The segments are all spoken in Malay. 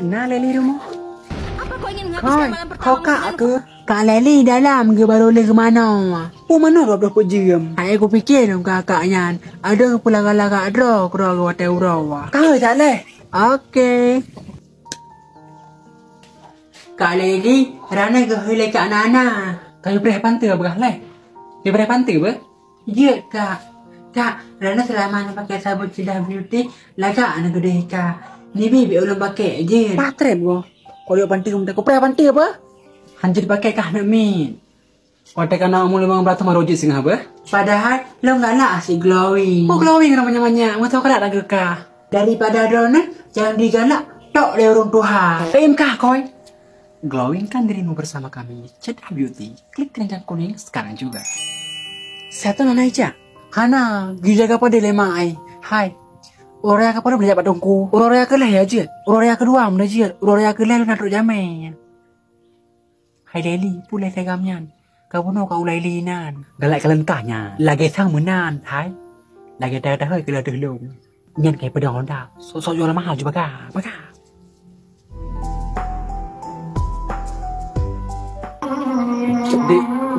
Nah, Leli rumah. Apa kau ingin menghabiskan malam Kau pertama kak ke? Kak Leli dalam ke baru boleh ke mana? Mana 20 jam? Aku fikir dong kakaknya. Ada pulang galak drog hotel urawa. Kau tak leh? Okey. Kak Leli, rana ke hulai kak Nana. Kau boleh pantai apa leh? Dia boleh pantai apa? Ya kak. Kak, Rana selama nak pakai sabun Cidah Beauty, lagak nak gede kak. Ni bibi ulun pakai je. Patre bo. Kau dia pantai kamu tak kau pernah pantai apa? Hanjir pakai kah nak min. Kau tak kena mula memang beratu marujit sing apa? Padahal lo enggak lah asyik glowing. Oh glowing namanya. Mau tahu kalau ada kah? Daripada Rana, jangan digalak. Tok le urung Tuhan. Tem kah koi? Glowingkan dirimu bersama kami. Cidah Beauty. Klik tanda kuning sekarang juga. Satu nana aja. Hana, gila apa dia lemah ai? Hai. Orang yang pada belajar patungku. Orang yang kelah ya je. Orang yang kedua mana je. Orang yang kelah lu nak jamin. Hai Leli, pulai tegamnya. Kau puno kau ulai linan. Galak kelentahnya. Lagi sang menan, hai. Lagi dah hơi kelah dulu. Nyan kayak pedang Honda. Sok jual mahal juga kah? Bakah.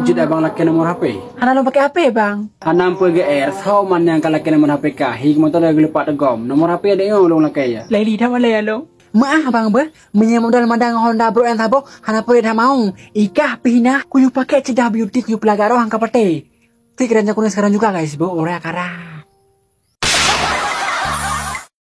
Jadi abang laki nomor HP. Hana lo pakai HP bang? Hana pergi GR. Sao man yang kalau laki nomor HP kah? Hig motor lagi lepak tegom. Nomor HP ada yang lo laki ya. Leli dah mana ya lo? Maaf bang ber. Menyamudal madang Honda Bro yang tabo. Hana pergi dah mau. Ikah pihina. Kuyu pakai Cidah Beauty kuyu pelagaro hangka pete. Tikiran kuning sekarang juga guys bu. Orang karah.